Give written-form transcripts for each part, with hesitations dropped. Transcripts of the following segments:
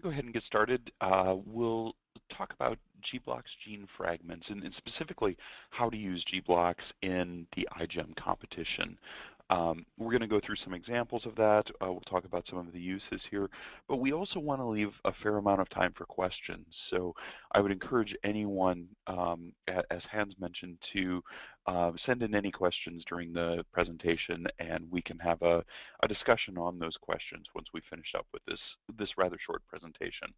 go ahead and get started. We'll talk about gBlocks gene fragments and specifically how to use gBlocks in the iGEM competition. We're going to go through some examples of that. We'll talk about some of the uses here, but we also want to leave a fair amount of time for questions. So I would encourage anyone, as Hans mentioned, to send in any questions during the presentation, and we can have a discussion on those questions once we finish up with this rather short presentation.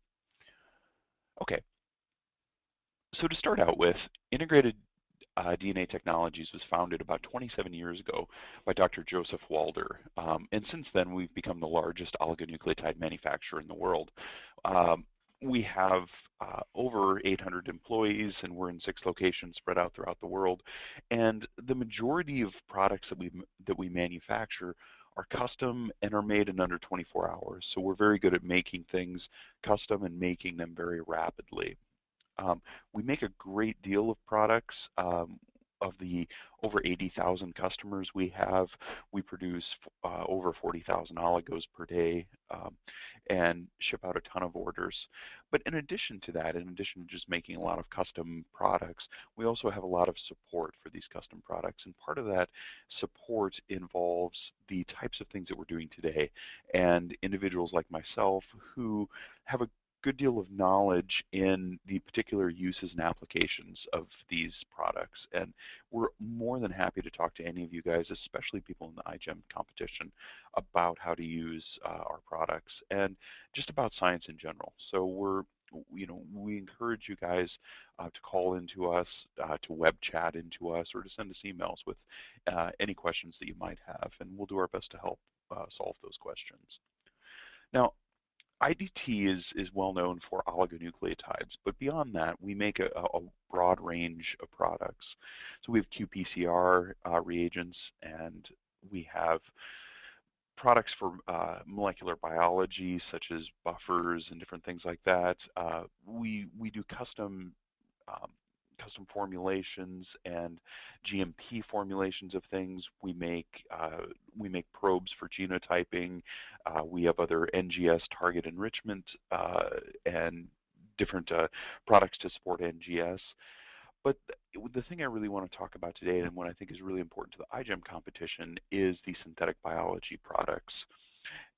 Okay, so to start out with, integrated DNA Technologies was founded about 27 years ago by Dr. Joseph Walder, and since then we've become the largest oligonucleotide manufacturer in the world. We have over 800 employees, and we're in 6 locations spread out throughout the world. And the majority of products that we manufacture are custom and are made in under 24 hours. So we're very good at making things custom and making them very rapidly. We make a great deal of products. Of the over 80,000 customers we have, we produce over 40,000 oligos per day and ship out a ton of orders. But in addition to that, in addition to just making a lot of custom products, we also have a lot of support for these custom products. And part of that support involves the types of things that we're doing today. And individuals like myself who have a good deal of knowledge in the particular uses and applications of these products. And we're more than happy to talk to any of you guys, especially people in the iGEM competition, about how to use our products and just about science in general. So we encourage you guys to call into us, to web chat into us, or to send us emails with any questions that you might have, and we'll do our best to help solve those questions. Now, IDT is well known for oligonucleotides, but beyond that, we make a broad range of products. So we have qPCR reagents, and we have products for molecular biology, such as buffers and different things like that. We do custom formulations and GMP formulations of things. We make probes for genotyping. We have other NGS target enrichment and different products to support NGS. But the thing I really want to talk about today, and what I think is really important to the iGEM competition, is the synthetic biology products.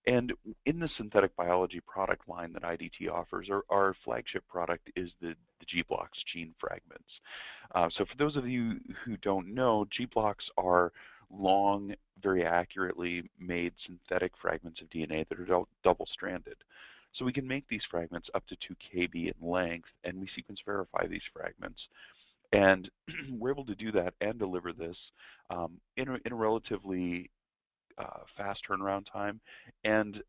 And in the synthetic biology product line that IDT offers, our flagship product is the gBlocks gene fragments. So for those of you who don't know, gBlocks are long, very accurately made synthetic fragments of DNA that are double-stranded. So we can make these fragments up to 2 kb in length, and we sequence verify these fragments. And we're able to do that and deliver this in a relatively fast turnaround time and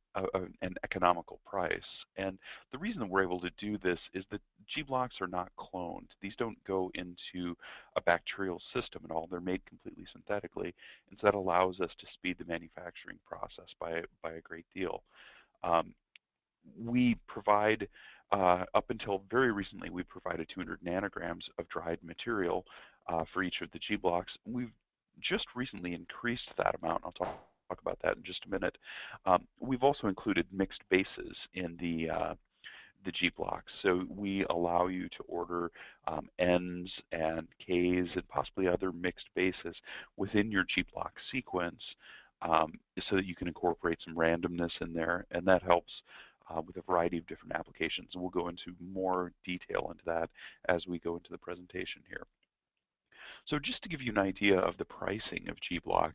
an economical price. And the reason that we're able to do this is that gBlocks are not cloned. These don't go into a bacterial system at all. They're made completely synthetically, and so that allows us to speed the manufacturing process by a great deal. We provide, up until very recently, we provided 200 nanograms of dried material for each of the gBlocks. We've just recently increased that amount. I'll talk about that in just a minute. We've also included mixed bases in the gBlocks, so we allow you to order N's and K's and possibly other mixed bases within your gBlock sequence, so that you can incorporate some randomness in there, and that helps with a variety of different applications. And we'll go into more detail into that as we go into the presentation here. So just to give you an idea of the pricing of gBlocks,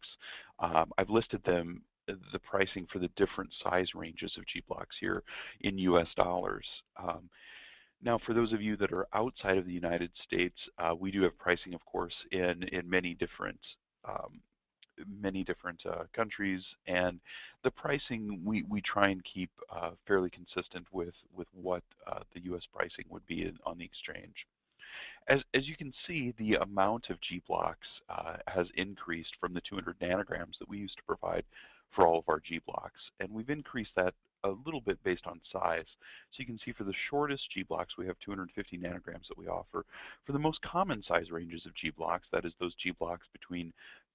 I've listed the pricing for the different size ranges of gBlocks here in US dollars. Now, for those of you that are outside of the United States, we do have pricing, of course, in many different countries, and the pricing we try and keep fairly consistent with what the US pricing would be on the exchange. As you can see, the amount of gBlocks has increased from the 200 nanograms that we used to provide for all of our gBlocks. And we've increased that a little bit based on size. So you can see for the shortest gBlocks, we have 250 nanograms that we offer. For the most common size ranges of gBlocks, that is those gBlocks between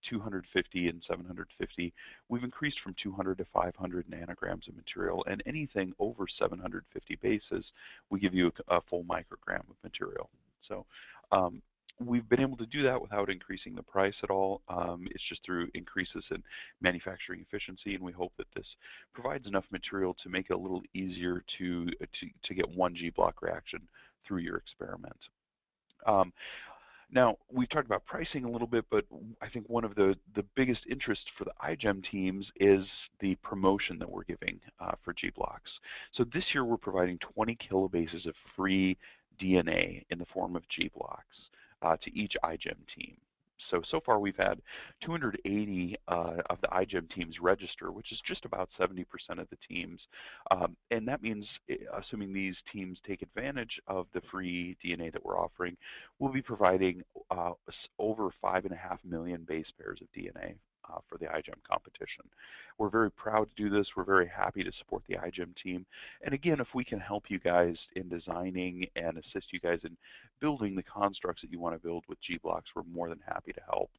250 and 750, we've increased from 200 to 500 nanograms of material, and anything over 750 bases, we give you a full microgram of material. So we've been able to do that without increasing the price at all. It's just through increases in manufacturing efficiency, and we hope that this provides enough material to make it a little easier to get one gBlock reaction through your experiment. Now, we've talked about pricing a little bit, but I think one of the biggest interests for the iGEM teams is the promotion that we're giving for gBlocks. So this year we're providing 20 kilobases of free DNA in the form of gBlocks to each iGEM team. So far we've had 280 of the iGEM teams register, which is just about 70% of the teams. And that means, assuming these teams take advantage of the free DNA that we're offering, we'll be providing over 5.5 million base pairs of DNA for the iGEM competition. We're very proud to do this. We're very happy to support the iGEM team. And again, if we can help you guys in designing and assist you guys in building the constructs that you want to build with gBlocks, we're more than happy to help.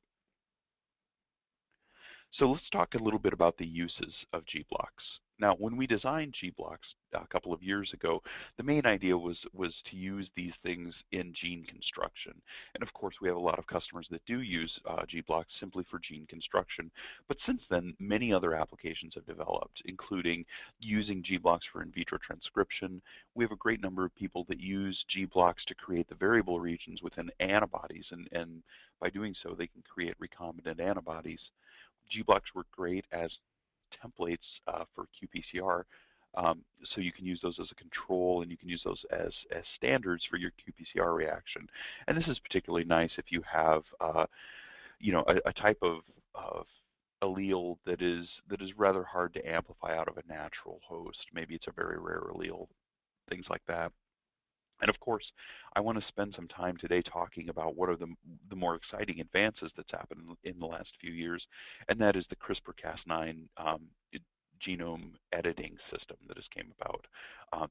So let's talk a little bit about the uses of gBlocks. Now, when we designed gBlocks a couple of years ago, the main idea was to use these things in gene construction. And of course, we have a lot of customers that do use gBlocks simply for gene construction. But since then, many other applications have developed, including using gBlocks for in vitro transcription. We have a great number of people that use gBlocks to create the variable regions within antibodies, and by doing so, they can create recombinant antibodies. gBlocks work great as templates for qPCR, so you can use those as a control, and you can use those as standards for your qPCR reaction. And this is particularly nice if you have, a type of allele that is rather hard to amplify out of a natural host. Maybe it's a very rare allele, things like that. And of course, I want to spend some time today talking about what are the more exciting advances that's happened in the last few years, and that is the CRISPR-Cas9 genome editing system that has came about.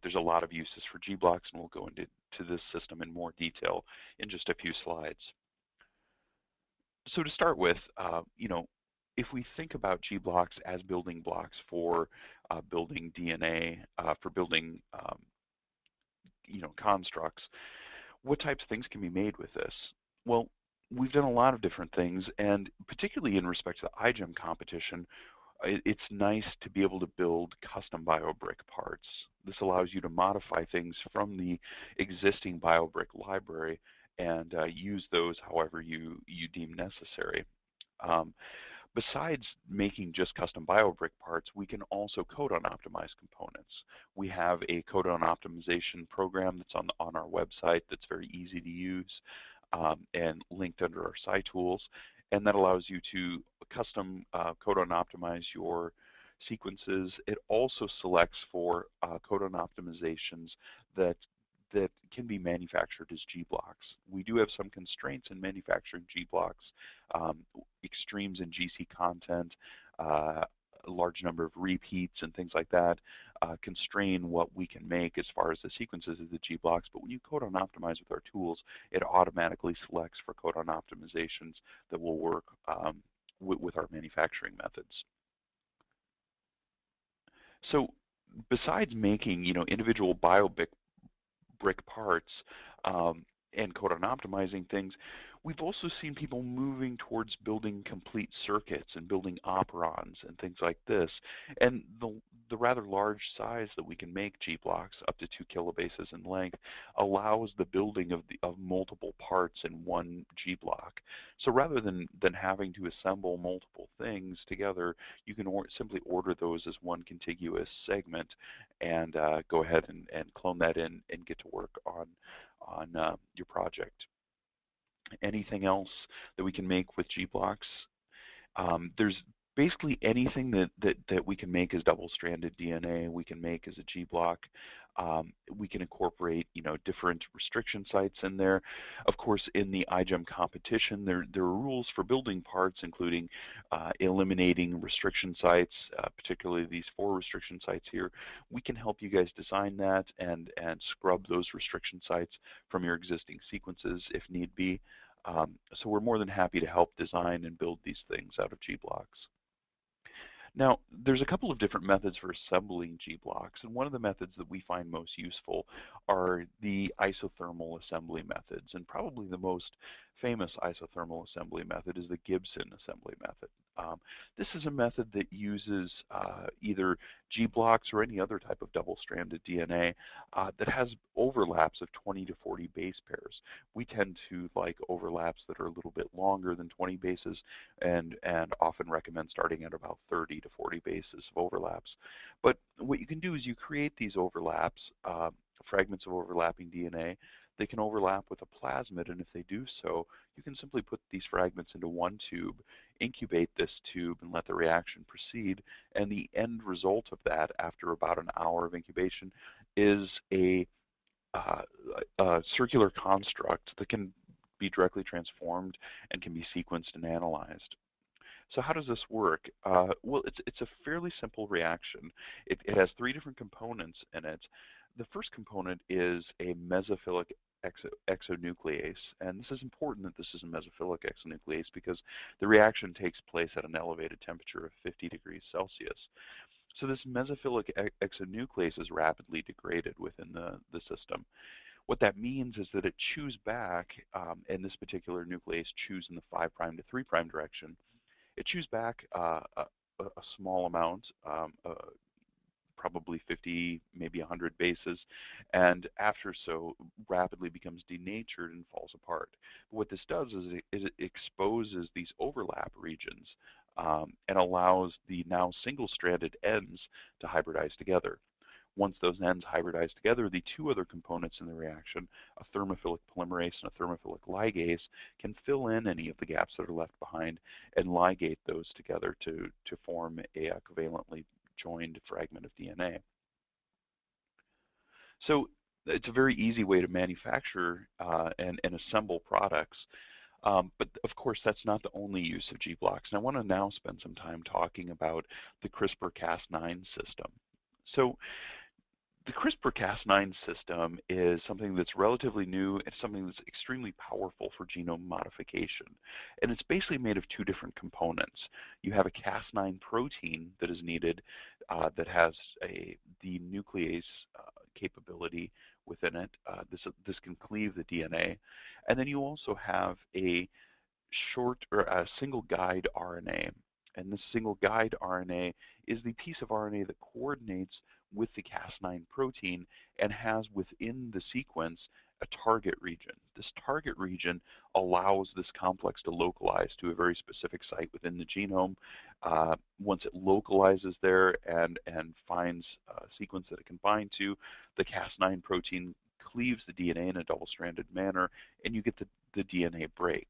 There's a lot of uses for gBlocks, and we'll go into this system in more detail in just a few slides. So to start with, if we think about gBlocks as building blocks for building DNA, for building constructs, what types of things can be made with this? Well, we've done a lot of different things, and particularly in respect to the iGEM competition, it's nice to be able to build custom BioBrick parts. This allows you to modify things from the existing BioBrick library and use those however you deem necessary. Besides making just custom BioBrick parts, we can also codon optimize components. We have a codon optimization program that's on our website that's very easy to use and linked under our SciTools, and that allows you to custom codon optimize your sequences. It also selects for codon optimizations that can be manufactured as gBlocks. We do have some constraints in manufacturing gBlocks, extremes in GC content, a large number of repeats and things like that constrain what we can make as far as the sequences of the gBlocks. But when you codon optimize with our tools, it automatically selects for codon optimizations that will work with our manufacturing methods. So besides making individual BioBrick parts and codon optimizing things, we've also seen people moving towards building complete circuits and building operons and things like this. And the rather large size that we can make gBlocks, up to 2 kilobases in length, allows the building of multiple parts in one gBlock. So rather than having to assemble multiple things together, you can simply order those as one contiguous segment and go ahead and clone that in and get to work on your project. Anything else that we can make with gBlocks? There's basically anything that we can make as double-stranded DNA, we can make as a G-block. We can incorporate, different restriction sites in there. Of course, in the iGEM competition, there are rules for building parts, including eliminating restriction sites, particularly these 4 restriction sites here. We can help you guys design that and scrub those restriction sites from your existing sequences if need be. So we're more than happy to help design and build these things out of G-blocks. Now, there's a couple of different methods for assembling G-blocks, and one of the methods that we find most useful are the isothermal assembly methods, and probably the most famous isothermal assembly method is the Gibson Assembly method. This is a method that uses either G-blocks or any other type of double-stranded DNA that has overlaps of 20 to 40 base pairs. We tend to like overlaps that are a little bit longer than 20 bases and often recommend starting at about 30 to 40 bases of overlaps. But what you can do is you create these overlaps, fragments of overlapping DNA. They can overlap with a plasmid, and if they do so, you can simply put these fragments into one tube, incubate this tube, and let the reaction proceed. And the end result of that, after about an hour of incubation, is a circular construct that can be directly transformed and can be sequenced and analyzed. So how does this work? Well, it's a fairly simple reaction. It has 3 different components in it. The first component is a mesophilic exonuclease, and this is important that this is a mesophilic exonuclease because the reaction takes place at an elevated temperature of 50 degrees Celsius. So this mesophilic exonuclease is rapidly degraded within the system. What that means is that it chews back, and this particular nuclease chews in the 5' to 3' direction. It chews back a small amount, probably 50, maybe 100 bases, and after so rapidly becomes denatured and falls apart. But what this does is it exposes these overlap regions and allows the now single-stranded ends to hybridize together. Once those ends hybridize together, the 2 other components in the reaction, a thermophilic polymerase and a thermophilic ligase, can fill in any of the gaps that are left behind and ligate those together to form a covalently joined fragment of DNA. So it's a very easy way to manufacture and assemble products. But of course, that's not the only use of G-blocks. And I want to now spend some time talking about the CRISPR-Cas9 system. So the CRISPR-Cas9 system is something that's relatively new. It's something that's extremely powerful for genome modification. And it's basically made of 2 different components. You have a Cas9 protein that is needed that has the nuclease capability within it. This can cleave the DNA. And then you also have a single guide RNA. And this single guide RNA is the piece of RNA that coordinates with the Cas9 protein and has within the sequence a target region. This target region allows this complex to localize to a very specific site within the genome. Once it localizes there and finds a sequence that it can bind to, the Cas9 protein cleaves the DNA in a double-stranded manner, and you get the DNA break.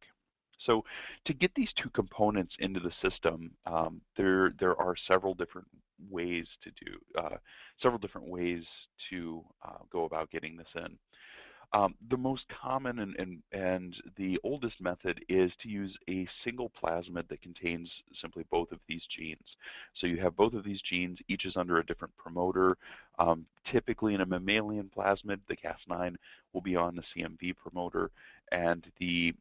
So to get these 2 components into the system, there are several different ways to go about getting this in. The most common and the oldest method is to use a single plasmid that contains simply both of these genes. So you have both of these genes, each is under a different promoter. Typically in a mammalian plasmid, the Cas9 will be on the CMV promoter, and the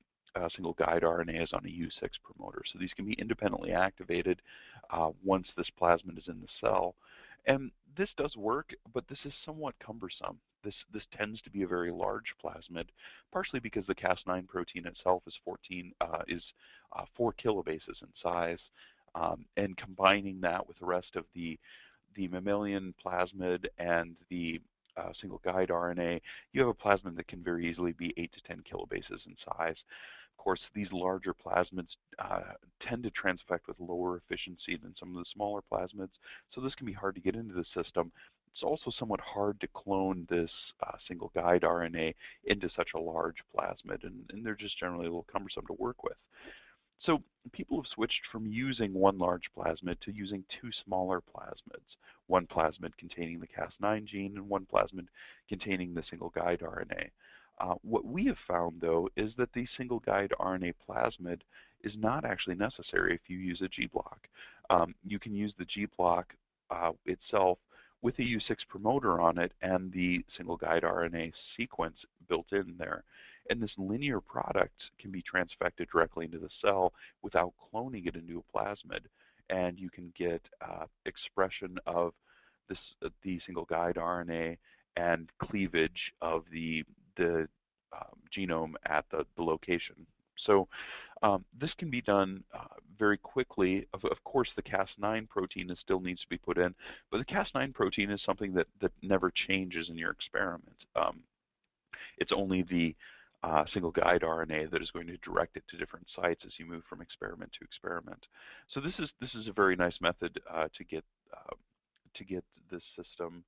single guide RNA is on a U6 promoter. So these can be independently activated once this plasmid is in the cell. And this does work, but this is somewhat cumbersome. This tends to be a very large plasmid, partially because the Cas9 protein itself is 4 kilobases in size, and combining that with the rest of the mammalian plasmid and the single guide RNA, you have a plasmid that can very easily be 8 to 10 kilobases in size. Of course, these larger plasmids tend to transfect with lower efficiency than some of the smaller plasmids, so this can be hard to get into the system. It's also somewhat hard to clone this single guide RNA into such a large plasmid, and they're just generally a little cumbersome to work with. So people have switched from using one large plasmid to using two smaller plasmids, one plasmid containing the Cas9 gene and one plasmid containing the single guide RNA. What we have found, though, is that the single guide RNA plasmid is not actually necessary if you use a gBlock. You can use the gBlock itself with a U6 promoter on it and the single guide RNA sequence built in there. And this linear product can be transfected directly into the cell without cloning it into a plasmid. And you can get expression of this, the single guide RNA and cleavage of the genome at the location. So this can be done very quickly. Of course, the Cas9 protein still needs to be put in, but the Cas9 protein is something that never changes in your experiment. It's only the single guide RNA that is going to direct it to different sites as you move from experiment to experiment. So this is a very nice method to get this system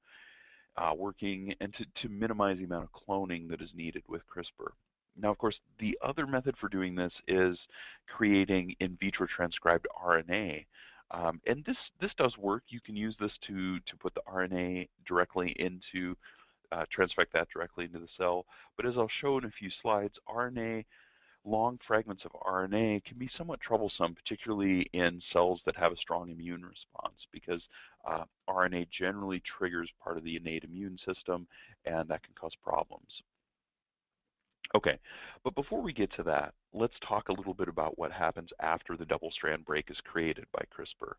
working and to minimize the amount of cloning that is needed with CRISPR. Now, of course, the other method for doing this is creating in vitro transcribed RNA. And this does work. You can use this to put the RNA directly into, transfect that directly into the cell. But as I'll show in a few slides, long fragments of RNA can be somewhat troublesome, particularly in cells that have a strong immune response, because RNA generally triggers part of the innate immune system, and that can cause problems. Okay, but before we get to that, let's talk a little bit about what happens after the double-strand break is created by CRISPR.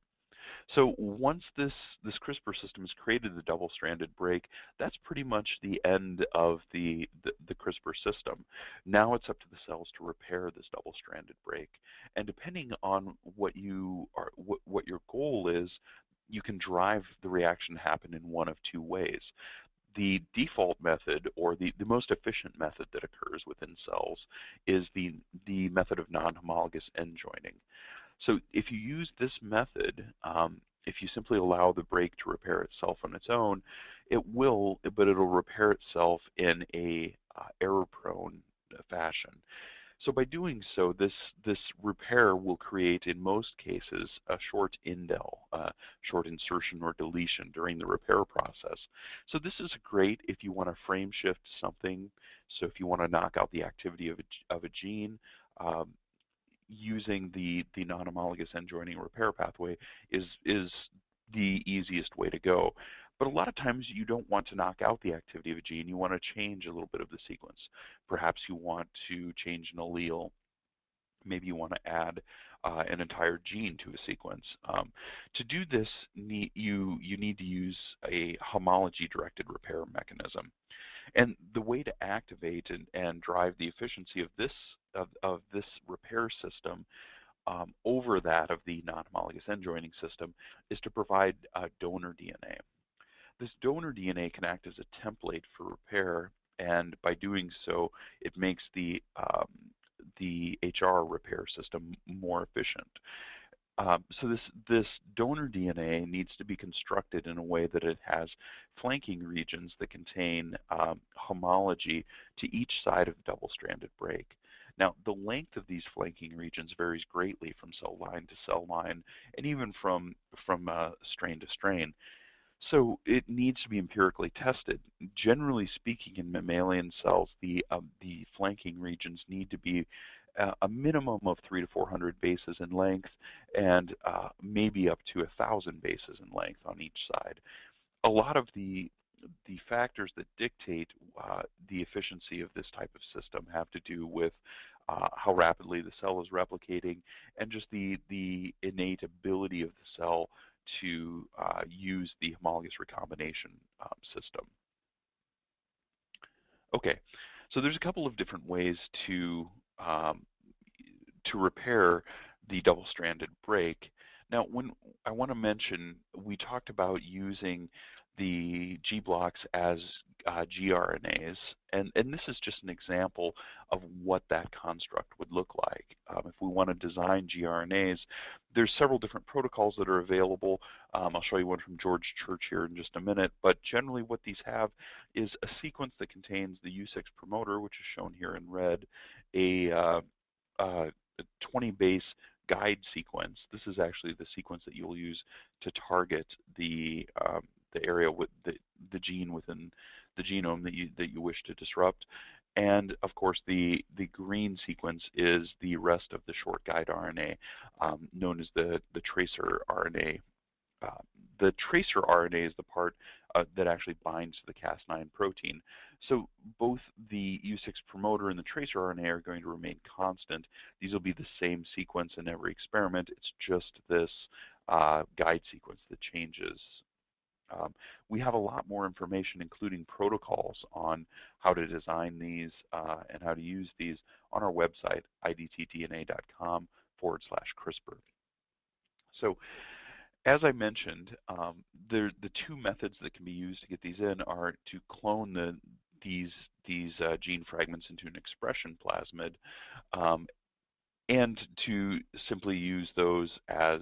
So once this CRISPR system has created the double-stranded break, that's pretty much the end of the CRISPR system. Now it's up to the cells to repair this double-stranded break. And depending on what your goal is, you can drive the reaction to happen in one of two ways. The default method, or the most efficient method that occurs within cells, is the method of non-homologous end joining. So if you use this method, if you simply allow the break to repair itself on its own, it will, but it'll repair itself in a error-prone fashion. So by doing so, this repair will create, in most cases, a short indel, short insertion or deletion during the repair process. So this is great if you want to frame shift something. So if you want to knock out the activity of a gene, using the non-homologous end joining repair pathway is the easiest way to go. But a lot of times you don't want to knock out the activity of a gene. You want to change a little bit of the sequence. Perhaps you want to change an allele. Maybe you want to add an entire gene to a sequence. To do this, you need to use a homology-directed repair mechanism. And the way to activate and drive the efficiency of this repair system over that of the non-homologous end joining system is to provide donor DNA. This donor DNA can act as a template for repair, and by doing so, it makes the HR repair system more efficient. So this donor DNA needs to be constructed in a way that it has flanking regions that contain homology to each side of the double-stranded break. Now, the length of these flanking regions varies greatly from cell line to cell line, and even from strain to strain. So it needs to be empirically tested. Generally speaking, in mammalian cells, the flanking regions need to be a minimum of 300 to 400 bases in length, and maybe up to 1,000 bases in length on each side. A lot of the factors that dictate the efficiency of this type of system have to do with how rapidly the cell is replicating, and just the innate ability of the cell to use the homologous recombination system. Okay, so there's a couple of different ways to repair the double-stranded break. Now, I want to mention, we talked about using the gBlocks as gRNAs, and this is just an example of what that construct would look like. If we want to design gRNAs, there's several different protocols that are available. I'll show you one from George Church here in just a minute, but generally what these have is a sequence that contains the U6 promoter, which is shown here in red, a 20 base guide sequence. This is actually the sequence that you'll use to target the area with the gene within the genome that you wish to disrupt. And of course, the green sequence is the rest of the short guide RNA, known as the tracer RNA. The tracer RNA is the part that actually binds to the Cas9 protein. So both the U6 promoter and the tracer RNA are going to remain constant. These will be the same sequence in every experiment. It's just this guide sequence that changes. We have a lot more information, including protocols, on how to design these and how to use these on our website, idtdna.com/CRISPR. So, as I mentioned, the two methods that can be used to get these in are to clone these gene fragments into an expression plasmid, and to simply use those as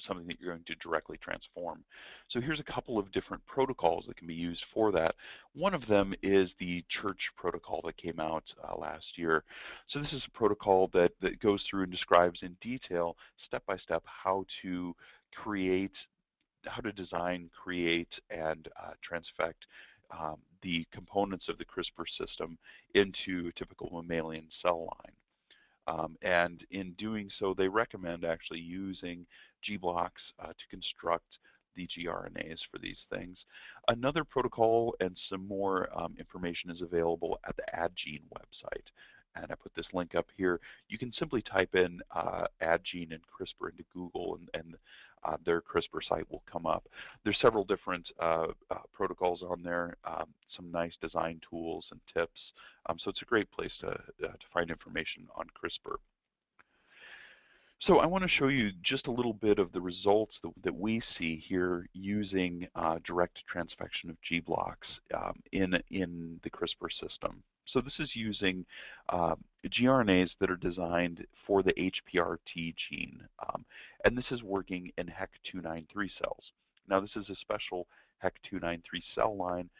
something that you're going to directly transform. So here's a couple of different protocols that can be used for that. One of them is the Church protocol that came out last year. So this is a protocol that goes through and describes in detail, step by step, how to design, create, and transfect the components of the CRISPR system into a typical mammalian cell line. And in doing so, they recommend actually using gBlocks to construct the gRNAs for these things. Another protocol and some more information is available at the iGEM website. And I put this link up here. You can simply type in iGEM and CRISPR into Google, and their CRISPR site will come up. There's several different protocols on there, some nice design tools and tips. So it's a great place to find information on CRISPR. So I want to show you just a little bit of the results that we see here using direct transfection of gBlocks in the CRISPR system. So this is using gRNAs that are designed for the HPRT gene, and this is working in HEC293 cells. Now this is a special HEC293 cell line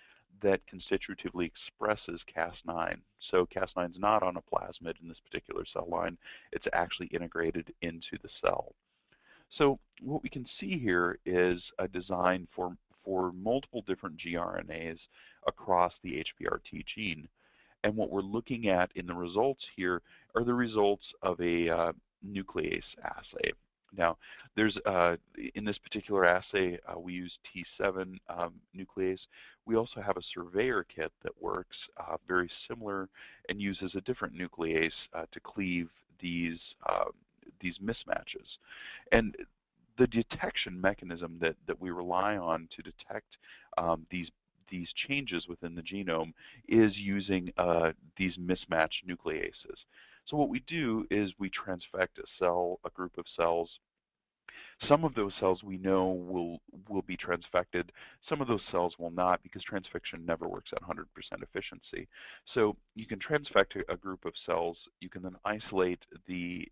that constitutively expresses Cas9. So Cas9 is not on a plasmid in this particular cell line. It's actually integrated into the cell. So what we can see here is a design for multiple different gRNAs across the HPRT gene. And what we're looking at in the results here are the results of a nuclease assay. Now, there's in this particular assay, we use T7 nuclease. We also have a surveyor kit that works very similar and uses a different nuclease to cleave these mismatches. And the detection mechanism that we rely on to detect these changes within the genome is using these mismatched nucleases. So what we do is we transfect a group of cells. Some of those cells we know will be transfected. Some of those cells will not, because transfection never works at 100% efficiency. So you can transfect a group of cells. You can then isolate the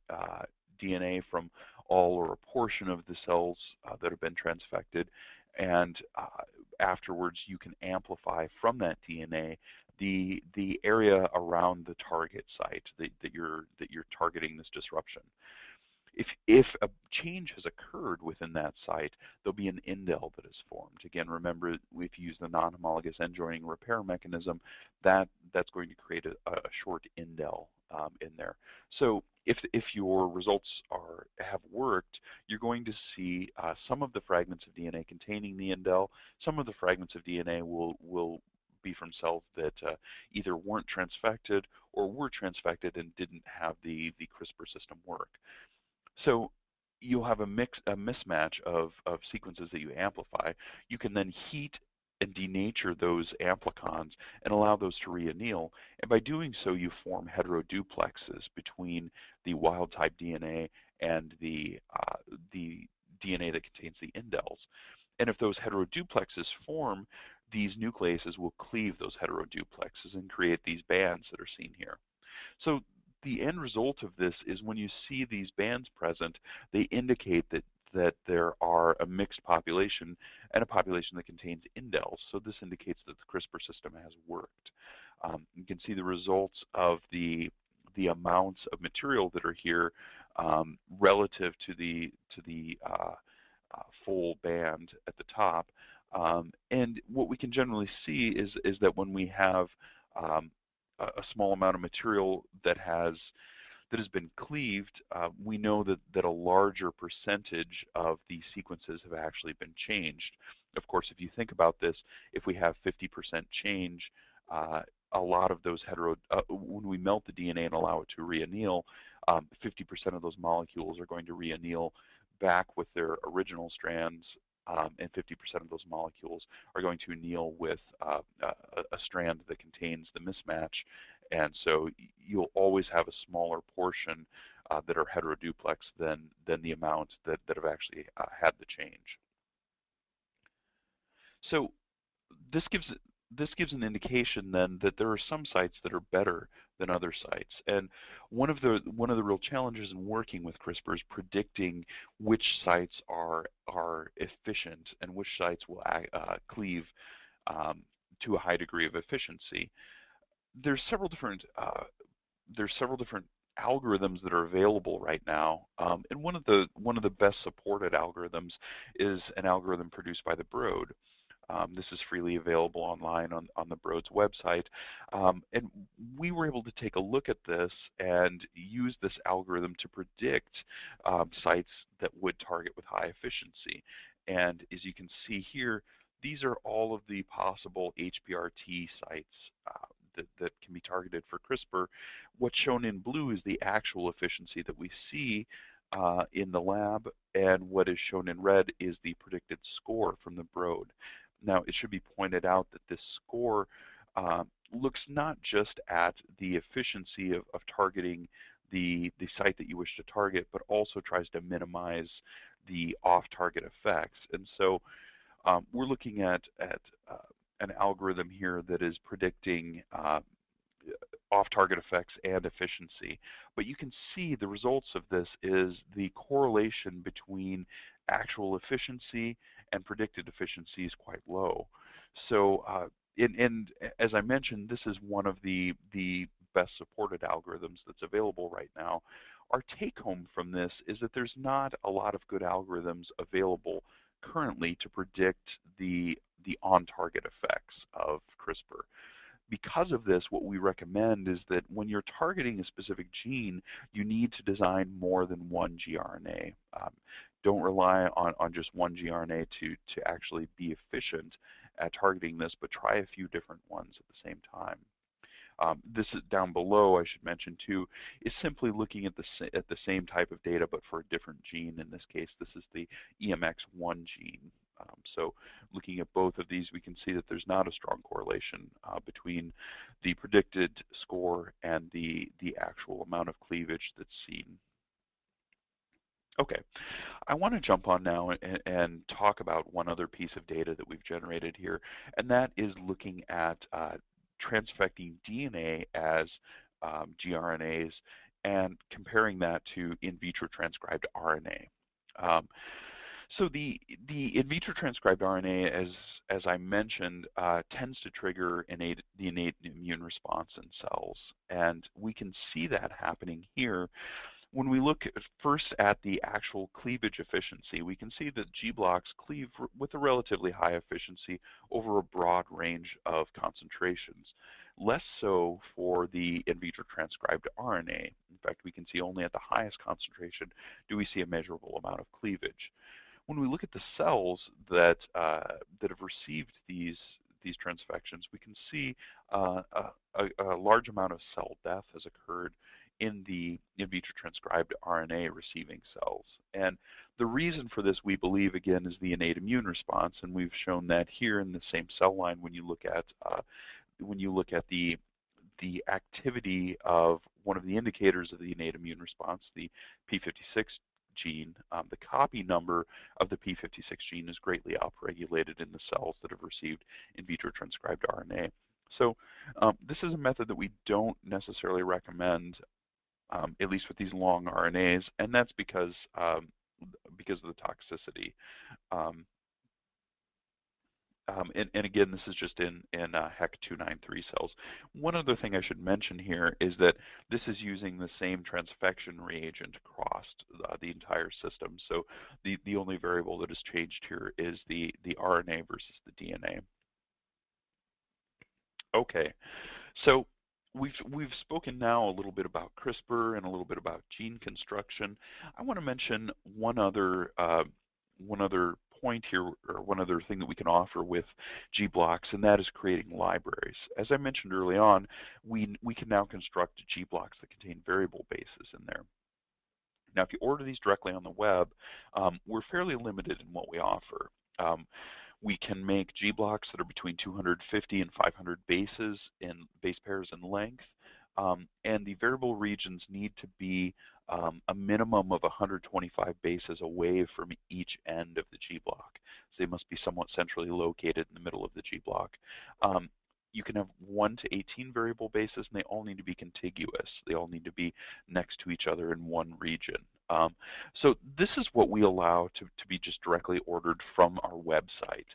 DNA from all or a portion of the cells that have been transfected, and afterwards you can amplify from that DNA the area around the target site that you're targeting this disruption. If a change has occurred within that site, there'll be an indel that is formed. Again, remember, if you use the non-homologous end joining repair mechanism, that's going to create a short indel in there. So if your results have worked, you're going to see some of the fragments of DNA containing the indel. Some of the fragments of DNA will be from cells that either weren't transfected or were transfected and didn't have the CRISPR system work. So you'll have a mismatch of sequences that you amplify. You can then heat and denature those amplicons and allow those to reanneal. And by doing so, you form heteroduplexes between the wild-type DNA and the DNA that contains the indels. And if those heteroduplexes form, these nucleases will cleave those heteroduplexes and create these bands that are seen here. So the end result of this is when you see these bands present, they indicate that there are a mixed population and a population that contains indels. So this indicates that the CRISPR system has worked. You can see the results of the the amounts of material that are here relative to the full band at the top. And what we can generally see is that when we have a small amount of material that has been cleaved, we know that a larger percentage of the sequences have actually been changed. Of course, if you think about this, if we have 50% change, a lot of those when we melt the DNA and allow it to reanneal, 50% of those molecules are going to reanneal back with their original strands, and 50% of those molecules are going to anneal with a strand that contains the mismatch. And so you'll always have a smaller portion that are heteroduplex than the amount that have actually had the change. So this gives an indication then that there are some sites that are better than other sites. And one of the real challenges in working with CRISPR is predicting which sites are efficient and which sites will cleave to a high degree of efficiency. There's several different algorithms that are available right now, and one of the best supported algorithms is an algorithm produced by the Broad. This is freely available online on the Broad's website, and we were able to take a look at this and use this algorithm to predict sites that would target with high efficiency. And as you can see here, these are all of the possible HPRT sites that can be targeted for CRISPR. What's shown in blue is the actual efficiency that we see in the lab, and what is shown in red is the predicted score from the Broad. Now, it should be pointed out that this score looks not just at the efficiency of targeting the site that you wish to target, but also tries to minimize the off-target effects. And so we're looking at an algorithm here that is predicting off-target effects and efficiency. But you can see the results of this is the correlation between actual efficiency and predicted efficiency is quite low. So, and as I mentioned, this is one of the best supported algorithms that's available right now. Our take-home from this is that there's not a lot of good algorithms available currently to predict the on-target effects of CRISPR. Because of this, what we recommend is that when you're targeting a specific gene, you need to design more than one gRNA. Don't rely on just one gRNA to actually be efficient at targeting this, but try a few different ones at the same time. This is down below, I should mention too, is simply looking at the same type of data but for a different gene. In this case, this is the EMX1 gene. So looking at both of these, we can see that there's not a strong correlation between the predicted score and the actual amount of cleavage that's seen. Okay, I want to jump on now and talk about one other piece of data that we've generated here, and that is looking at transfecting DNA as gRNAs and comparing that to in vitro transcribed RNA. So the in vitro transcribed RNA, as I mentioned, tends to trigger the innate immune response in cells, and we can see that happening here. When we look first at the actual cleavage efficiency, we can see that gBlocks cleave with a relatively high efficiency over a broad range of concentrations. Less so for the in vitro transcribed RNA. In fact, we can see only at the highest concentration do we see a measurable amount of cleavage. When we look at the cells that have received these transfections, we can see a large amount of cell death has occurred in the in vitro transcribed RNA receiving cells. And the reason for this, we believe, again, is the innate immune response, and we've shown that here in the same cell line when you look at the activity of one of the indicators of the innate immune response, the P56 gene. The copy number of the P56 gene is greatly upregulated in the cells that have received in vitro transcribed RNA. So this is a method that we don't necessarily recommend, at least with these long RNAs, and that's because of the toxicity. And again, this is just in HEC293 cells. One other thing I should mention here is that this is using the same transfection reagent across the entire system. So the only variable that has changed here is the RNA versus the DNA. Okay, so we've spoken now a little bit about CRISPR and a little bit about gene construction. I want to mention one other point here, or one other thing that we can offer with gBlocks, and that is creating libraries. As I mentioned early on, we can now construct gBlocks that contain variable bases in there. Now, if you order these directly on the web, we're fairly limited in what we offer. We can make gBlocks that are between 250 and 500 bases in base pairs in length, and the variable regions need to be a minimum of 125 bases away from each end of the gBlock. So they must be somewhat centrally located in the middle of the gBlock. You can have 1 to 18 variable bases, and they all need to be contiguous. They all need to be next to each other in one region. So this is what we allow to be just directly ordered from our website.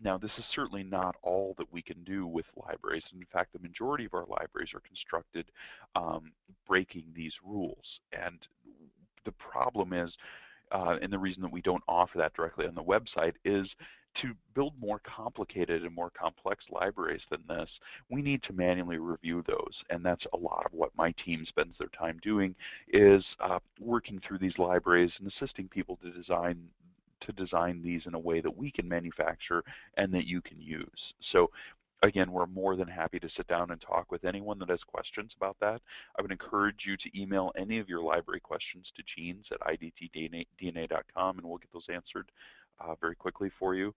Now, this is certainly not all that we can do with libraries. In fact, the majority of our libraries are constructed breaking these rules. And the problem is, and the reason that we don't offer that directly on the website, is to build more complicated and more complex libraries than this, we need to manually review those. And that's a lot of what my team spends their time doing, is working through these libraries and assisting people to design these in a way that we can manufacture and that you can use. So again, we're more than happy to sit down and talk with anyone that has questions about that. I would encourage you to email any of your library questions to genes@idtdna.com, and we'll get those answered very quickly for you.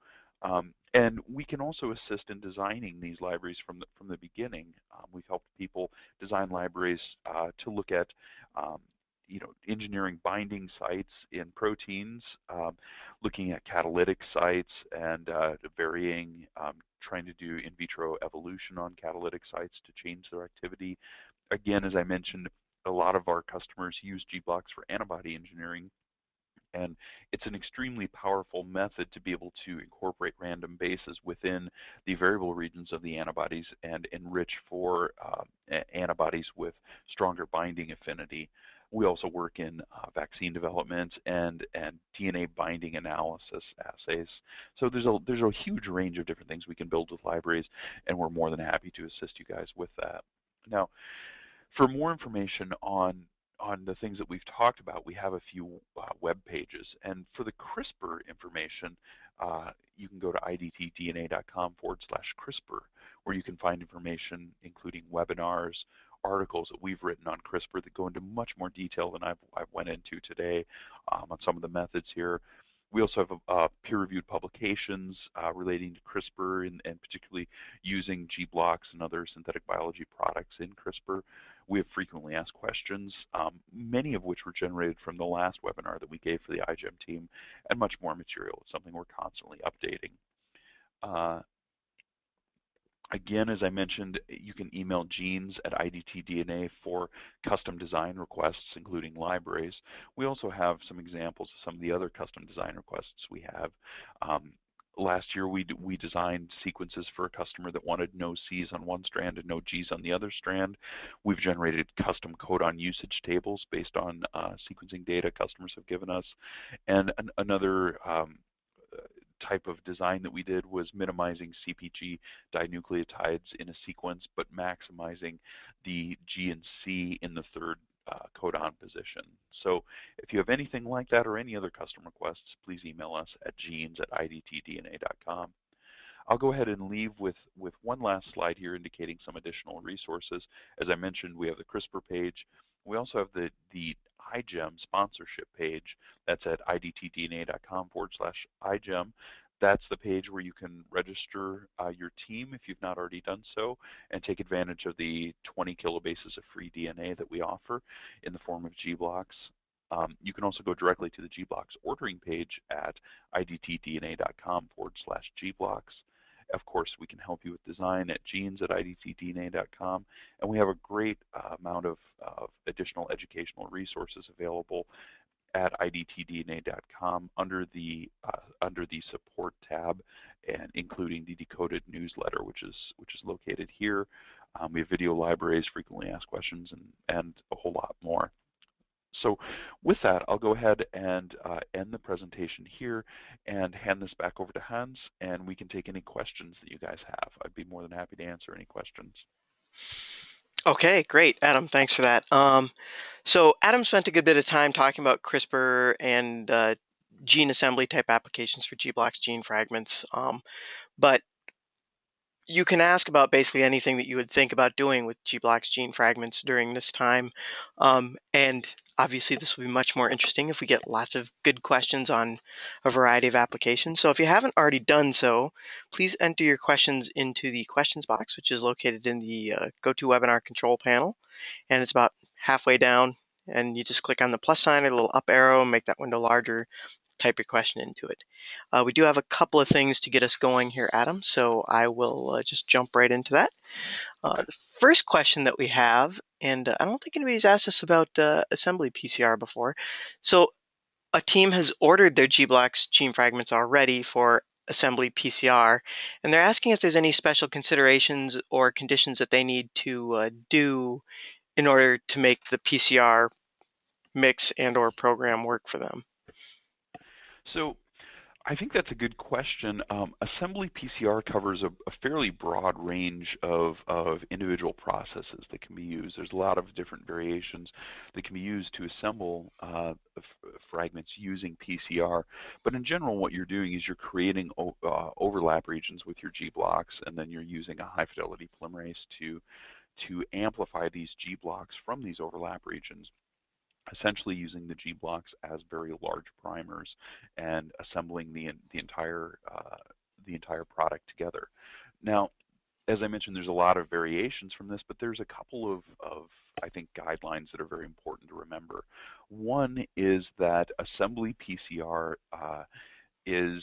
And we can also assist in designing these libraries from the beginning. We've helped people design libraries to look at engineering binding sites in proteins, looking at catalytic sites, and varying, trying to do in vitro evolution on catalytic sites to change their activity. Again, as I mentioned, a lot of our customers use gBlocks for antibody engineering, and it's an extremely powerful method to be able to incorporate random bases within the variable regions of the antibodies and enrich for antibodies with stronger binding affinity. We also work in vaccine development and DNA binding analysis assays. So there's a huge range of different things we can build with libraries, and we're more than happy to assist you guys with that. Now, for more information on the things that we've talked about, we have a few web pages. And for the CRISPR information, you can go to idtdna.com/CRISPR, where you can find information including webinars, articles that we've written on CRISPR that go into much more detail than I've went into today on some of the methods here. We also have peer-reviewed publications relating to CRISPR and particularly using gBlocks and other synthetic biology products in CRISPR. We have frequently asked questions, many of which were generated from the last webinar that we gave for the iGEM team, and much more material. It's something we're constantly updating. Again, as I mentioned, you can email genes@idtdna for custom design requests, including libraries. We also have some examples of some of the other custom design requests we have. Last year, we designed sequences for a customer that wanted no Cs on one strand and no Gs on the other strand. We've generated custom codon usage tables based on sequencing data customers have given us. And another type of design that we did was minimizing CpG dinucleotides in a sequence, but maximizing the G and C in the third codon position. So if you have anything like that or any other custom requests, please email us at genes@idtdna.com. I'll go ahead and leave with one last slide here indicating some additional resources. As I mentioned, we have the CRISPR page. We also have the iGEM sponsorship page. That's at idtdna.com/iGEM. That's the page where you can register your team if you've not already done so, and take advantage of the 20 kilobases of free DNA that we offer in the form of gBlocks. You can also go directly to the gBlocks ordering page at idtdna.com/gblocks. Of course, we can help you with design at genes@idtdna.com, and we have a great amount of additional educational resources available at idtdna.com under the support tab, and including the decoded newsletter, which is located here. We have video libraries, frequently asked questions, and a whole lot more. So with that, I'll go ahead and end the presentation here and hand this back over to Hans, and we can take any questions that you guys have. I'd be more than happy to answer any questions. Okay, great, Adam. Thanks for that. So Adam spent a good bit of time talking about CRISPR and gene assembly type applications for gBlocks gene fragments. But you can ask about basically anything that you would think about doing with gBlocks gene fragments during this time. And obviously this will be much more interesting if we get lots of good questions on a variety of applications. So if you haven't already done so, please enter your questions into the questions box, which is located in the GoToWebinar control panel. And it's about halfway down, and you just click on the plus sign or the little up arrow and make that window larger. Type your question into it. We do have a couple of things to get us going here, Adam, so I will just jump right into that. The first question that we have, and I don't think anybody's asked us about assembly PCR before. So a team has ordered their gBlocks gene fragments already for assembly PCR, and they're asking if there's any special considerations or conditions that they need to do in order to make the PCR mix and or program work for them. So I think that's a good question. Assembly PCR covers a fairly broad range of individual processes that can be used. There's a lot of different variations that can be used to assemble fragments using PCR. But in general, what you're doing is you're creating overlap regions with your gBlocks, and then you're using a high-fidelity polymerase to amplify these gBlocks from these overlap regions, essentially using the gBlocks as very large primers and assembling the entire product together. Now, as I mentioned, there's a lot of variations from this, but there's a couple of I think guidelines that are very important to remember. One is that assembly PCR is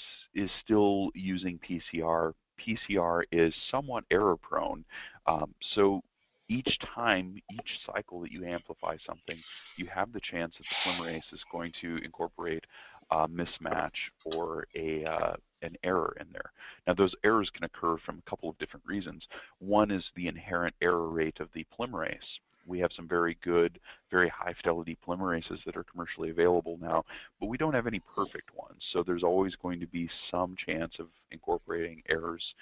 still using PCR. PCR is somewhat error prone, so each time, each cycle that you amplify something, you have the chance that the polymerase is going to incorporate a mismatch or an error in there. Now, those errors can occur from a couple of different reasons. One is the inherent error rate of the polymerase. We have some very good, very high fidelity polymerases that are commercially available now, but we don't have any perfect ones. So there's always going to be some chance of incorporating errors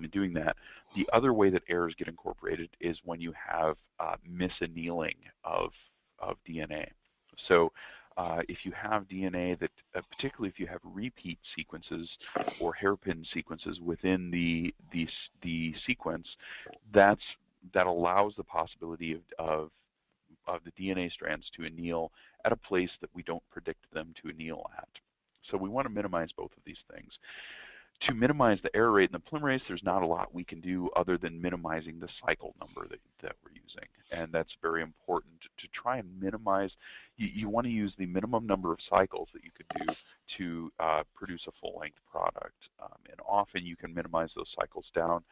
in doing that. The other way that errors get incorporated is when you have misannealing of DNA. So if you have DNA that, particularly if you have repeat sequences or hairpin sequences within the sequence, that allows the possibility of the DNA strands to anneal at a place that we don't predict them to anneal at. So we want to minimize both of these things. To minimize the error rate in the polymerase, there's not a lot we can do other than minimizing the cycle number that we're using. And that's very important to try and minimize. You want to use the minimum number of cycles that you could do to produce a full-length product. And often you can minimize those cycles down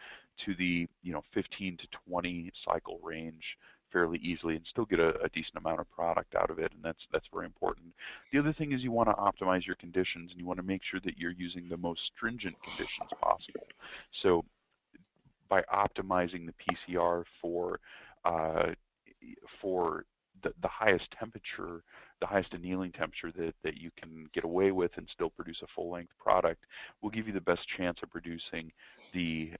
to the 15 to 20 cycle range fairly easily and still get a decent amount of product out of it, and that's very important. The other thing is you want to optimize your conditions, and you want to make sure that you're using the most stringent conditions possible. So by optimizing the PCR for the highest temperature, the highest annealing temperature that you can get away with and still produce a full-length product will give you the best chance of producing the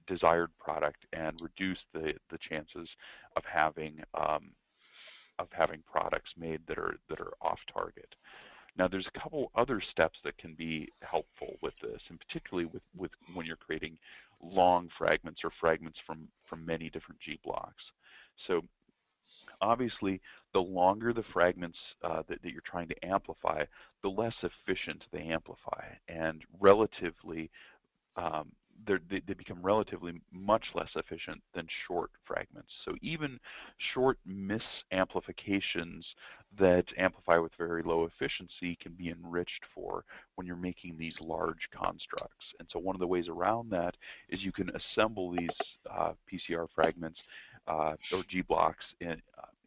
desired product and reduce the chances of having products made that are off target. Now, there's a couple other steps that can be helpful with this, and particularly with when you're creating long fragments or fragments from many different gBlocks. So obviously, the longer the fragments that you're trying to amplify, the less efficient they amplify, and relatively they become relatively much less efficient than short fragments. So even short misamplifications that amplify with very low efficiency can be enriched for when you're making these large constructs. And so one of the ways around that is you can assemble these PCR fragments or gBlocks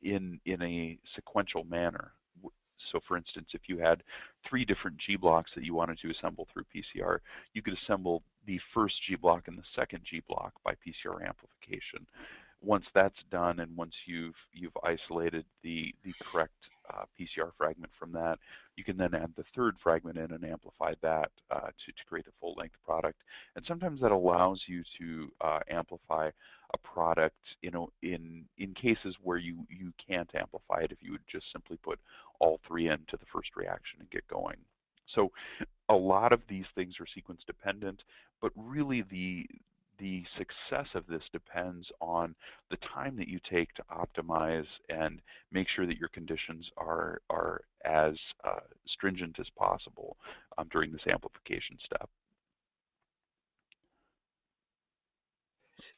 in a sequential manner. So for instance, if you had 3 different gBlocks that you wanted to assemble through PCR, you could assemble the first gBlock and the second gBlock by PCR amplification. Once that's done, and once you've isolated the correct PCR fragment from that, you can then add the third fragment in and amplify that to create a full-length product. And sometimes that allows you to amplify a product, in cases where you can't amplify it if you would just simply put all 3 into the first reaction and get going. So a lot of these things are sequence dependent, but really the success of this depends on the time that you take to optimize and make sure that your conditions are as stringent as possible during this amplification step.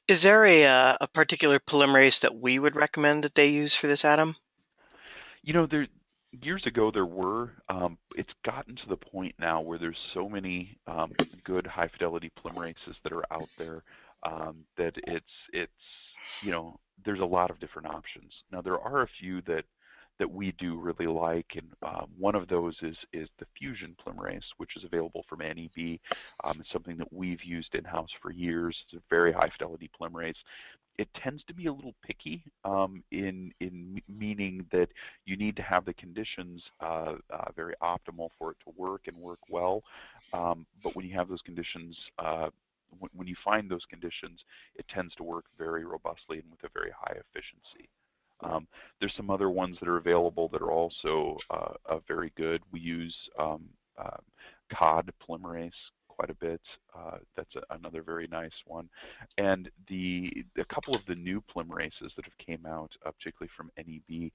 Is there a particular polymerase that we would recommend that they use for this, Adam? There years ago there were. It's gotten to the point now where there's so many good high fidelity polymerases that are out there that it's there's a lot of different options. Now there are a few that we do really like, and one of those is the fusion polymerase, which is available from NEB. It's something that we've used in-house for years. It's a very high fidelity polymerase. It tends to be a little picky in meaning that you need to have the conditions very optimal for it to work and work well. But when you have those conditions, when you find those conditions, it tends to work very robustly and with a very high efficiency. There's some other ones that are available that are also very good. We use COD polymerase quite a bit. That's another very nice one. And a couple of the new polymerases that have came out, particularly from NEB,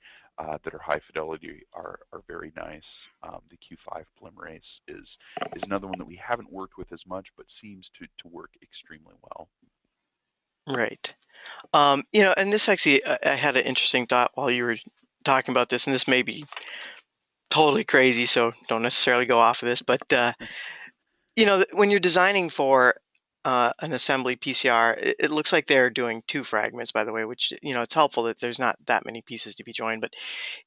that are high fidelity are very nice. The Q5 polymerase is another one that we haven't worked with as much, but seems to work extremely well. Right. And this actually, I had an interesting thought while you were talking about this, and this may be totally crazy, so don't necessarily go off of this, but when you're designing for an assembly PCR, it looks like they're doing 2 fragments, by the way, which, it's helpful that there's not that many pieces to be joined, but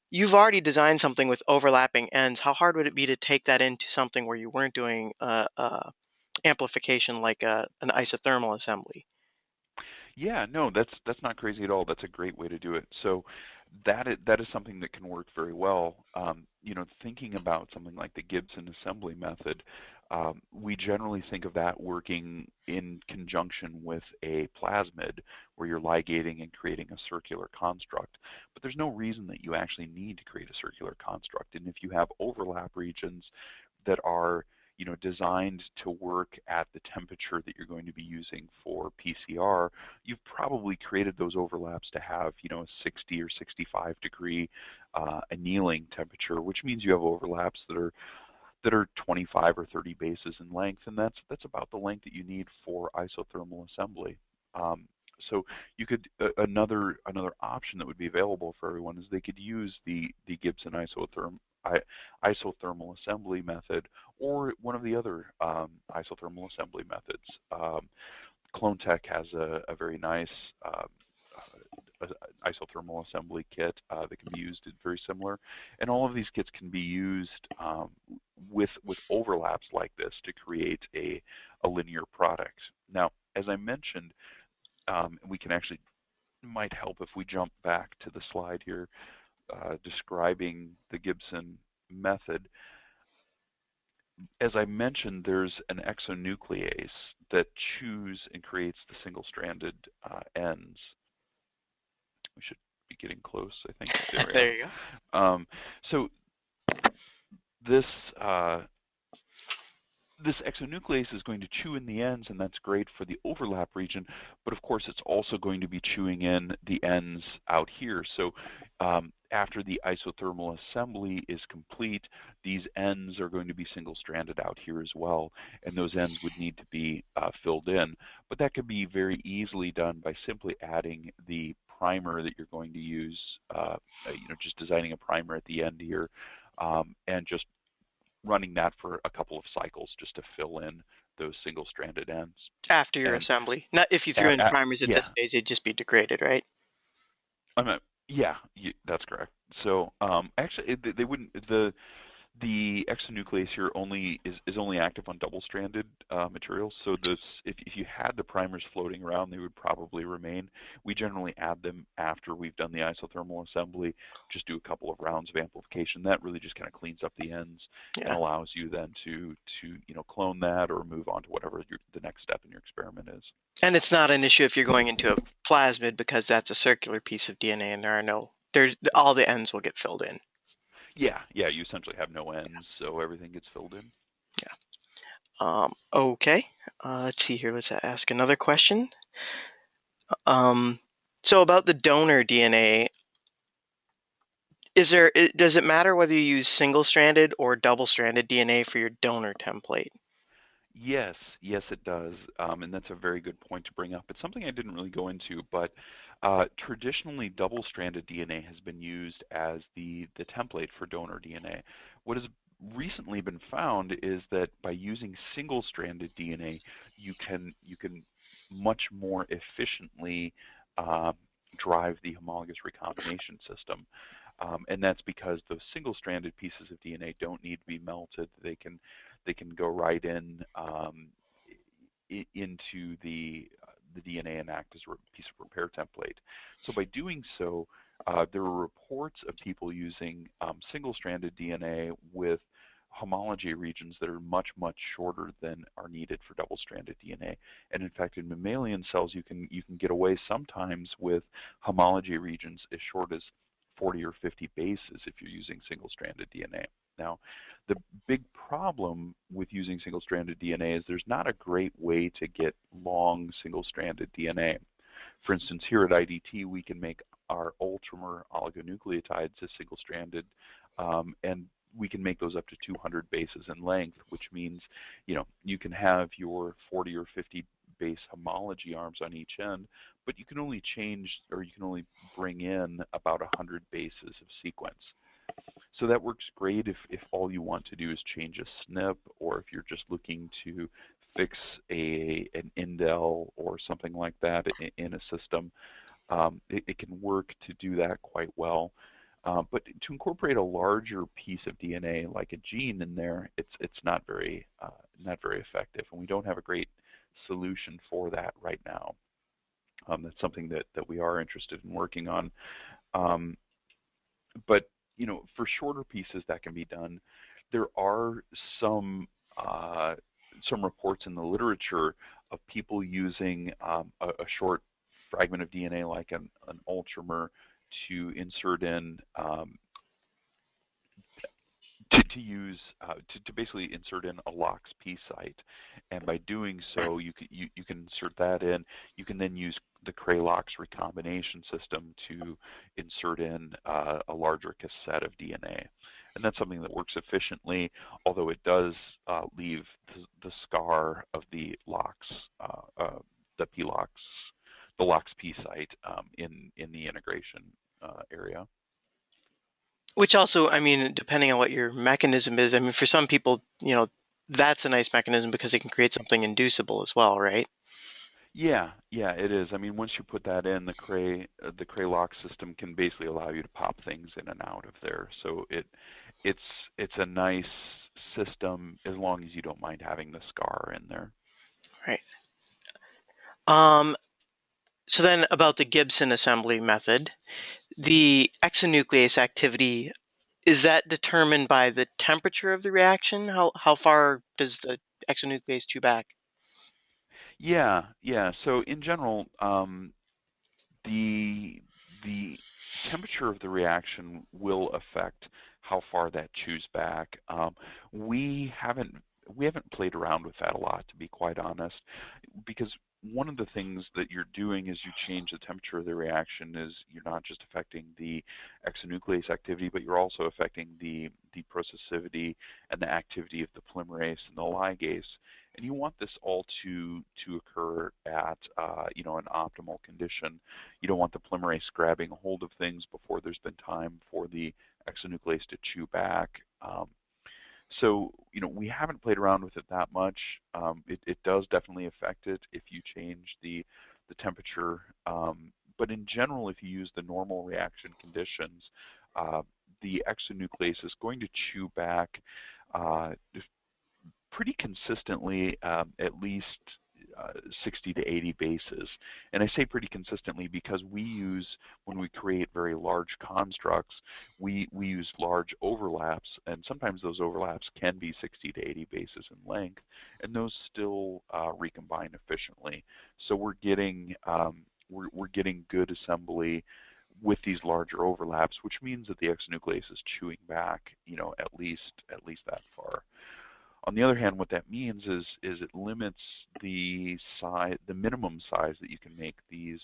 you've already designed something with overlapping ends. How hard would it be to take that into something where you weren't doing amplification like an isothermal assembly? Yeah, no, that's not crazy at all. That's a great way to do it. So that is something that can work very well. Thinking about something like the Gibson Assembly method, we generally think of that working in conjunction with a plasmid where you're ligating and creating a circular construct. But there's no reason that you actually need to create a circular construct. And if you have overlap regions that are designed to work at the temperature that you're going to be using for PCR, you've probably created those overlaps to have, a 60 or 65 degree annealing temperature, which means you have overlaps that are 25 or 30 bases in length, and that's about the length that you need for isothermal assembly. So you could another option that would be available for everyone is they could use the Gibson isothermal assembly method, or one of the other isothermal assembly methods. CloneTech has a very nice isothermal assembly kit that can be used. It's very similar, and all of these kits can be used with overlaps like this to create a linear product. Now, as I mentioned, we can actually might help if we jump back to the slide here describing the Gibson method. As I mentioned, there's an exonuclease that chews and creates the single-stranded ends. We should be getting close, I think. There we There you go. So this this exonuclease is going to chew in the ends, and that's great for the overlap region, but of course it's also going to be chewing in the ends out here. So after the isothermal assembly is complete, these ends are going to be single-stranded out here as well, and those ends would need to be filled in. But that could be very easily done by simply adding the primer that you're going to use, just designing a primer at the end here, and just running that for a couple of cycles just to fill in those single-stranded ends. After your And assembly. Not if you threw in primers at this yeah, stage, they'd just be degraded, right? Yeah, that's correct. So actually, they wouldn't. The exonuclease here is only active on double-stranded materials. So if you had the primers floating around, they would probably remain. We generally add them after we've done the isothermal assembly. Just do a couple of rounds of amplification. That really just kind of cleans up the ends and Yeah. allows you then to clone that or move on to whatever the next step in your experiment is. And it's not an issue if you're going into a plasmid because that's a circular piece of DNA and all the ends will get filled in. Yeah. You essentially have no ends, so everything gets filled in. Yeah. Okay. Let's see here. Let's ask another question. Um, so about the donor DNA, does it matter whether you use single-stranded or double-stranded DNA for your donor template? Yes, it does, and that's a very good point to bring up. It's something I didn't really go into, but traditionally, double-stranded DNA has been used as the template for donor DNA. What has recently been found is that by using single-stranded DNA, you can much more efficiently uh, drive the homologous recombination system. And that's because those single-stranded pieces of DNA don't need to be melted. They can go right in into the DNA and act as a piece of repair template. So by doing so, there were reports of people using single-stranded DNA with homology regions that are much shorter than are needed for double-stranded DNA. And in fact, in mammalian cells, you can get away sometimes with homology regions as short as 40 or 50 bases if you're using single-stranded DNA. Now, the big problem with using single-stranded DNA is there's not a great way to get long single-stranded DNA. For instance, here at IDT, we can make our ultramer oligonucleotides as single-stranded, and we can make those up to 200 bases in length, which means you can have your 40 or 50 base homology arms on each end, but you can only change or you can only bring in about 100 bases of sequence. So that works great if all you want to do is change a SNP, or if you're just looking to fix an indel or something like that in a system. It can work to do that quite well. But to incorporate a larger piece of DNA like a gene in there, it's not very effective, and we don't have a great solution for that right now. That's something that we are interested in working on. Um, but for shorter pieces that can be done. There are some uh, some reports in the literature of people using a short fragment of DNA like an ultramer to insert in to use to basically insert in a LOX P site, and by doing so, you can insert that in. You can then use the Cray-LOX recombination system to insert in a larger cassette of DNA, and that's something that works efficiently. Although it does leave the scar of the PLOX, the LOX P site in the integration area. Which also, I mean, depending on what your mechanism is, I mean, for some people, that's a nice mechanism because it can create something inducible as well, right? Yeah, it is. I mean, once you put that in, the Cray lock system can basically allow you to pop things in and out of there. So it's it's a nice system as long as you don't mind having the scar in there. Right. Um, so then about the Gibson assembly method, the exonuclease activity, is that determined by the temperature of the reaction? How far does the exonuclease chew back? Yeah. So in general, the the temperature of the reaction will affect how far that chews back. We haven't played around with that a lot, to be quite honest, because one of the things that you're doing as you change the temperature of the reaction is you're not just affecting the exonuclease activity, but you're also affecting the processivity and the activity of the polymerase and the ligase. And you want this all to occur at an optimal condition. You don't want the polymerase grabbing a hold of things before there's been time for the exonuclease to chew back. So we haven't played around with it that much. It does definitely affect it if you change the temperature, But in general, if you use the normal reaction conditions, the exonuclease is going to chew back uh, pretty consistently at least 60 to 80 bases. And I say pretty consistently because we use, when we create very large constructs, we use large overlaps, and sometimes those overlaps can be 60 to 80 bases in length, and those still recombine efficiently. So we're getting good assembly with these larger overlaps, which means that the exonuclease is chewing back, at least that far. On the other hand, what that means is it limits the size, the minimum size that you can make these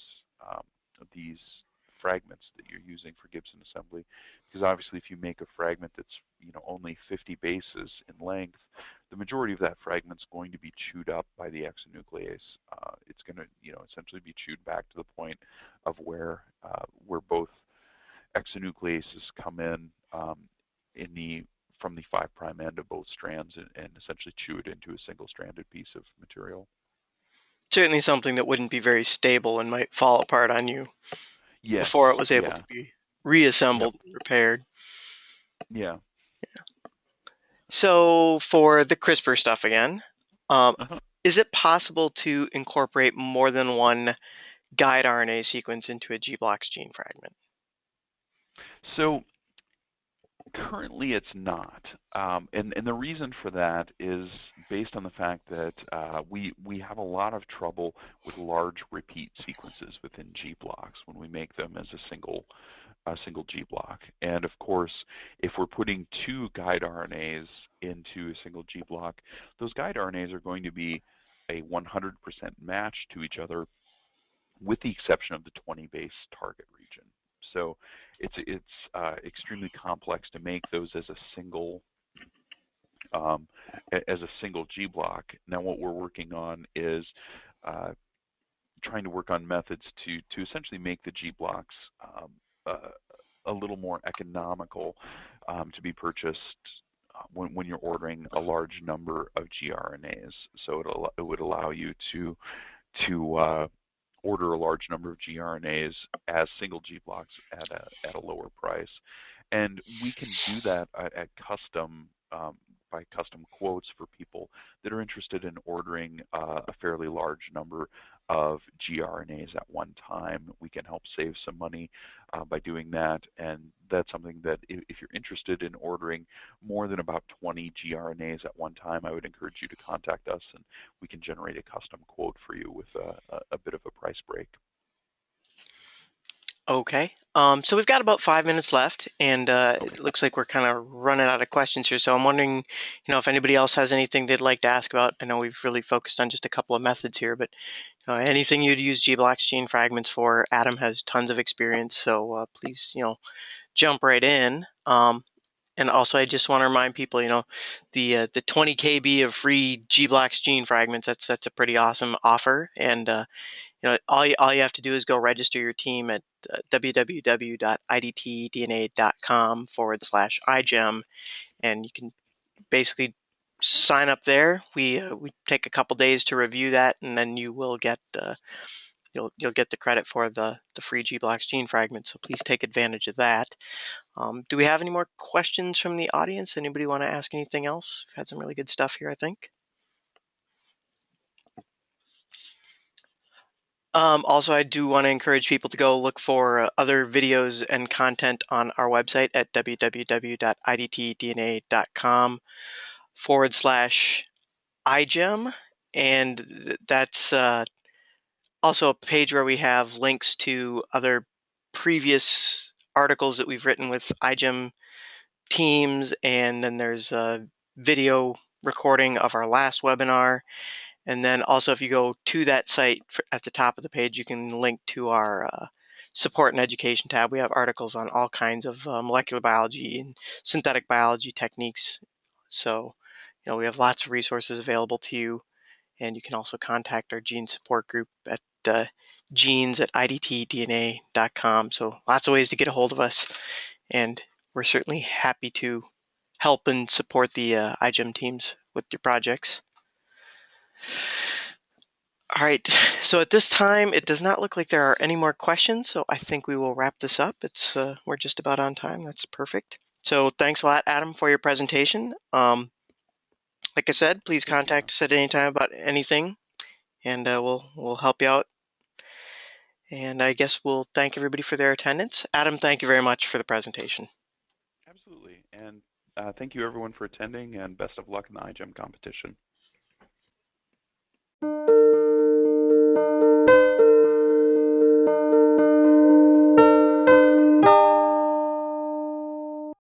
fragments that you're using for Gibson assembly, because obviously if you make a fragment that's only 50 bases in length, the majority of that fragment's going to be chewed up by the exonuclease. It's going to essentially be chewed back to the point of where both exonucleases come in the from the 5' end of both strands and essentially chew it into a single-stranded piece of material. Certainly something that wouldn't be very stable and might fall apart on you Yes. before it was able Yeah. to be Yep. reassembled and repaired. Yeah. So for the CRISPR stuff again, um, Uh-huh. is it possible to incorporate more than one guide RNA sequence into a gBlocks gene fragment? So currently it's not. And the reason for that is based on the fact that we have a lot of trouble with large repeat sequences within gBlocks when we make them as a single gBlock. And of course, if we're putting two guide RNAs into a single gBlock, those guide RNAs are going to be a 100% match to each other, with the exception of the 20 base target region. So it's extremely complex to make those as a single um, gBlock. Now, what we're working on is uh, trying to work on methods to essentially make the gBlocks uh, a little more economical to be purchased when you're ordering a large number of gRNAs. So it would allow you to order a large number of gRNAs as single gBlocks at a lower price, and we can do that at custom by custom quotes for people that are interested in ordering a fairly large number of gRNAs at one time. We can help save some money by doing that, and that's something that if you're interested in ordering more than about 20 gRNAs at one time, I would encourage you to contact us, and we can generate a custom quote for you with a bit of a price break. Okay. So we've got about 5 minutes left, and Okay. it looks like we're kind of running out of questions here. So I'm wondering, if anybody else has anything they'd like to ask about. I know we've really focused on just a couple of methods here, but anything you'd use gBlocks gene fragments for, Adam has tons of experience. So please, jump right in. And also, I just want to remind people, the 20 KB of free gBlocks gene fragments. That's a pretty awesome offer, and all you have to do is go register your team at www.idtdna.com/iGEM, and you can basically sign up there. We take a couple days to review that, and then you will get you'll get the credit for the free gBlocks gene fragment. So please take advantage of that. Do we have any more questions from the audience? Anybody want to ask anything else? We've had some really good stuff here, I think. Also, I do want to encourage people to go look for other videos and content on our website at www.idtdna.com/iGEM. And that's also a page where we have links to other previous articles that we've written with iGEM teams. And then there's a video recording of our last webinar. And then also, if you go to that site at the top of the page, you can link to our support and education tab. We have articles on all kinds of molecular biology and synthetic biology techniques. So, we have lots of resources available to you. And you can also contact our gene support group at genes@idtdna.com. So lots of ways to get a hold of us. And we're certainly happy to help and support the iGEM teams with your projects. All right, so at this time, it does not look like there are any more questions, so I think we will wrap this up. We're just about on time. That's perfect. So thanks a lot, Adam, for your presentation. Like I said, please Thank you. contact us at any time about anything, and we'll help you out. And I guess we'll thank everybody for their attendance. Adam, thank you very much for the presentation. Absolutely. And thank you everyone for attending, and best of luck in the iGEM competition.